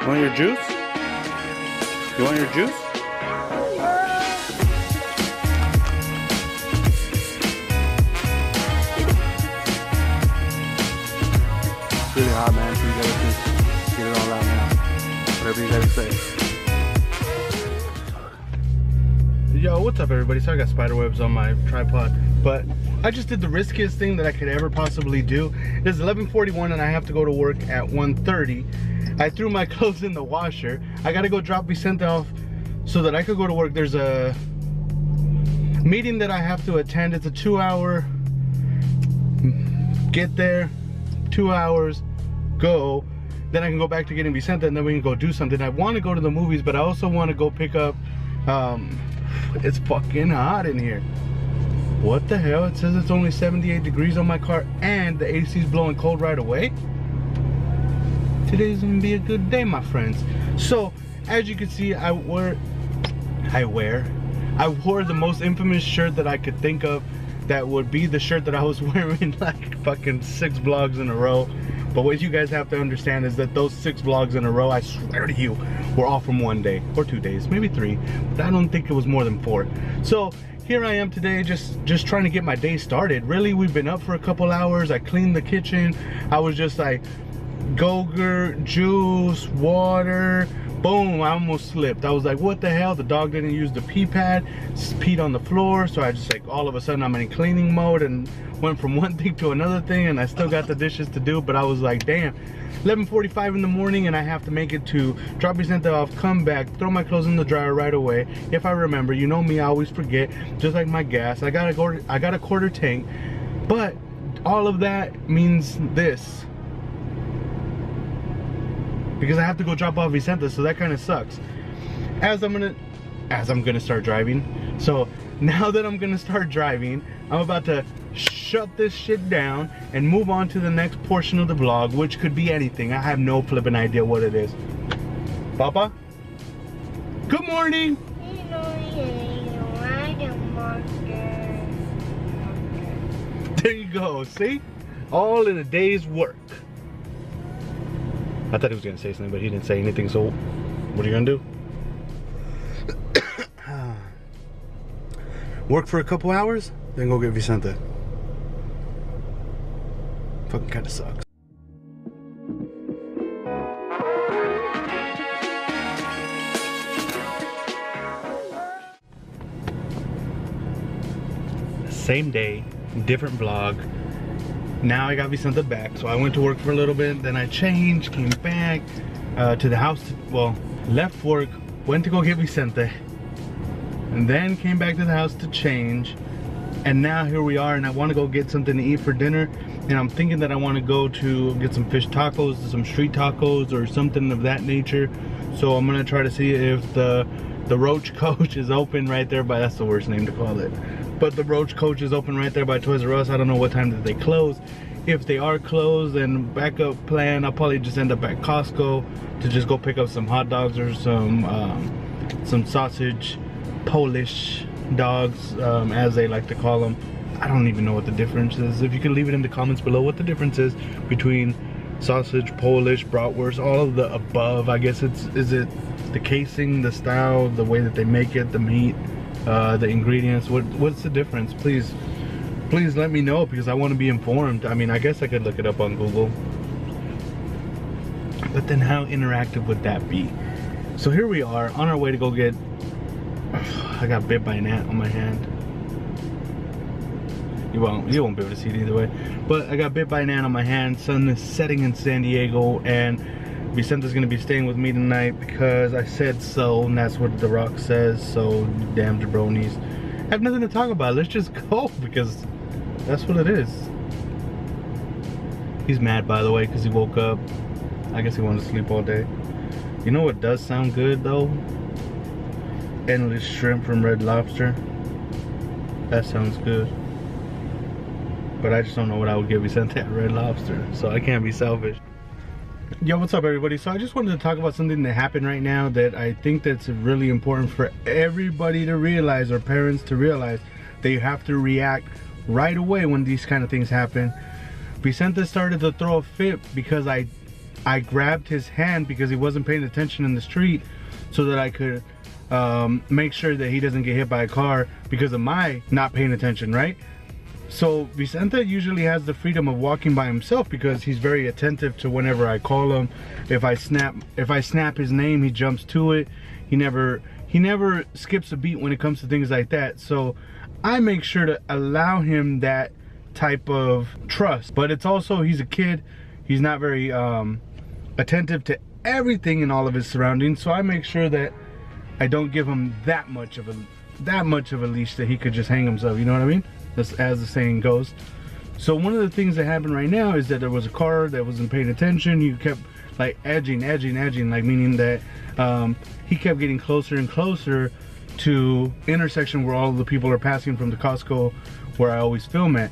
Want your juice? You want your juice? It's really hot, man, so you gotta just get it all out now. Whatever you gotta say. Yo, what's up everybody? So I got spider webs on my tripod, but I just did the riskiest thing that I could ever possibly do. It's 11:41 and I have to go to work at 1:30. I threw my clothes in the washer. I gotta go drop Vicente off so that I could go to work. There's a meeting that I have to attend. It's a 2-hour, get there, 2 hours, go. Then I can go back to getting Vicente and then we can go do something. I wanna go to the movies, but I also wanna go pick up, it's fucking hot in here. What the hell? It says it's only 78 degrees on my car and the AC is blowing cold right away. Today's gonna be a good day, my friends. So, as you can see, I wore the most infamous shirt that I could think of that would be the shirt that I was wearing like fucking 6 vlogs in a row. But what you guys have to understand is that those 6 vlogs in a row, I swear to you, were all from 1 day or 2 days, maybe 3. But I don't think it was more than 4. So here I am today, just trying to get my day started. Really, we've been up for a couple hours. I cleaned the kitchen. I was just like, Go-Gurt, juice, water, boom, I almost slipped. I was like, what the hell? The dog didn't use the pee pad, peed on the floor. So I just like, all of a sudden I'm in cleaning mode and went from one thing to another thing, and I still got the dishes to do, but I was like, damn, 11:45 in the morning and I have to make it to drop Vicente off, come back, throw my clothes in the dryer right away. If I remember, you know me, I always forget, just like my gas. I got a quarter tank, but all of that means this. Because I have to go drop off Vicente, so that kind of sucks. As I'm gonna start driving. So now that I'm gonna start driving, I'm about to shut this shit down and move on to the next portion of the vlog, which could be anything. I have no flipping idea what it is. Papa? Good morning! There you go, see? All in a day's work. I thought he was gonna say something, but he didn't say anything, so what are you gonna do? Work for a couple hours, then go get Vicente. Fucking kinda sucks. Same day, different vlog. Now I got Vicente back, so I went to work for a little bit, then I changed, came back to the house, well, left work, went to go get Vicente, and then came back to the house to change, and now here we are, and I want to go get something to eat for dinner, and I'm thinking that I want to go to get some fish tacos, some street tacos, or something of that nature. So I'm gonna try to see if the Roach Coach is open right there by, that's the worst name to call it, but the Roach Coach is open right there by Toys R Us. I don't know what time did they close. If they are closed, then backup plan, I'll probably just end up at Costco to just go pick up some hot dogs or some sausage, Polish dogs, as they like to call them. I don't even know what the difference is. If you can leave it in the comments below what the difference is between sausage, Polish, bratwurst, all of the above. I guess is it the casing, the style, the way that they make it, the meat, the ingredients, what's the difference? Please let me know, because I want to be informed. I mean, I guess I could look it up on Google, but then how interactive would that be? So here we are on our way to go get, I got bit by an ant on my hand. You won't be able to see it either way, but I got bit by an ant on my hand. Sun is setting in San Diego, and Vicente's gonna be staying with me tonight because I said so, and that's what The Rock says. So damn jabronis, I have nothing to talk about. Let's just go, because that's what it is. He's mad, by the way, because he woke up. I guess he wanted to sleep all day. You know what does sound good though? Endless shrimp from Red Lobster. That sounds good. But I just don't know what I would give Vicente at Red Lobster, so I can't be selfish. Yo, what's up everybody? So I just wanted to talk about something that happened right now that I think that's really important for everybody to realize, or parents to realize, that you have to react right away when these kind of things happen. Vicente started to throw a fit because I I grabbed his hand because he wasn't paying attention in the street, so that I could make sure that he doesn't get hit by a car because of my not paying attention, right? So Vicente usually has the freedom of walking by himself because he's very attentive to whenever I call him. If I snap his name, he jumps to it. He never skips a beat when it comes to things like that. So I make sure to allow him that type of trust. But it's also, he's a kid. He's not very attentive to everything in all of his surroundings. So I make sure that I don't give him that much of a leash that he could just hang himself. You know what I mean? That's as the saying goes. So one of the things that happened right now is that there was a car that wasn't paying attention. He kept like edging, like meaning that he kept getting closer and closer to intersection where all of the people are passing from the Costco where I always film at.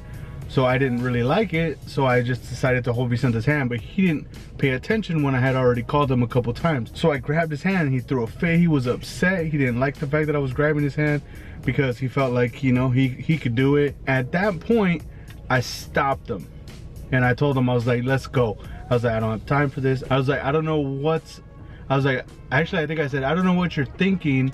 So I didn't really like it, so I just decided to hold Vicente's hand, but he didn't pay attention when I had already called him a couple times. So I grabbed his hand and he threw a fit. He was upset. He didn't like the fact that I was grabbing his hand because he felt like, you know, he could do it. At that point, I stopped him and I told him, I was like, let's go. I was like, I don't have time for this. I was like, I don't know what's, I was like, actually, I think I said, I don't know what you're thinking.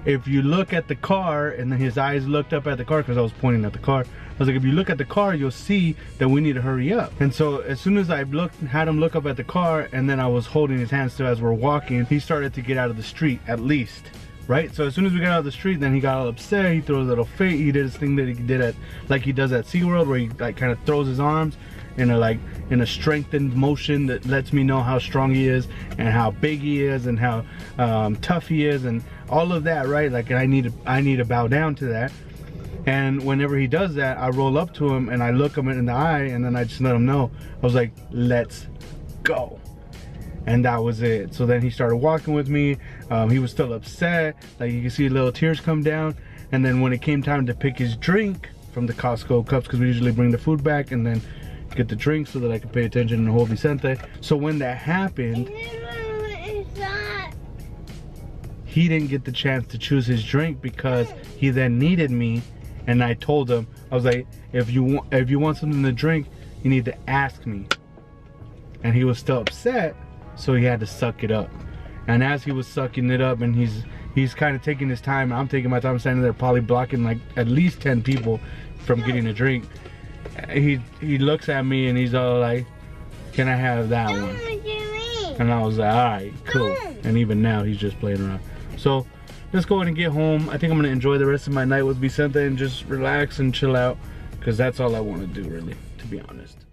If you look at the car, and then his eyes looked up at the car because I was pointing at the car. I was like, if you look at the car, you'll see that we need to hurry up. And so as soon as I had him look up at the car, and then I was holding his hand still as we're walking, he started to get out of the street at least, right? So as soon as we got out of the street, then he got all upset. He threw a little fit. He did his thing that he did at, like he does at SeaWorld, where he like kind of throws his arms in a strengthened motion that lets me know how strong he is and how big he is and how tough he is and all of that, right? Like I need to bow down to that. And whenever he does that, I roll up to him and I look him in the eye, and then I just let him know. I was like, let's go. And that was it. So then he started walking with me. He was still upset. Like you can see little tears come down. And then when it came time to pick his drink from the Costco cups, because we usually bring the food back and then get the drink so that I could pay attention and hold Vicente. So when that happened, he didn't get the chance to choose his drink because he then needed me. And I told him, I was like, if you want something to drink, you need to ask me. And he was still upset, so he had to suck it up. And as he was sucking it up, and he's kind of taking his time, I'm taking my time standing there, probably blocking like at least 10 people from getting a drink. He looks at me and he's all like, can I have that one? And I was like, all right, cool. And even now he's just playing around. So let's go ahead and get home. I think I'm gonna enjoy the rest of my night with Vicente and just relax and chill out, because that's all I want to do, really, to be honest.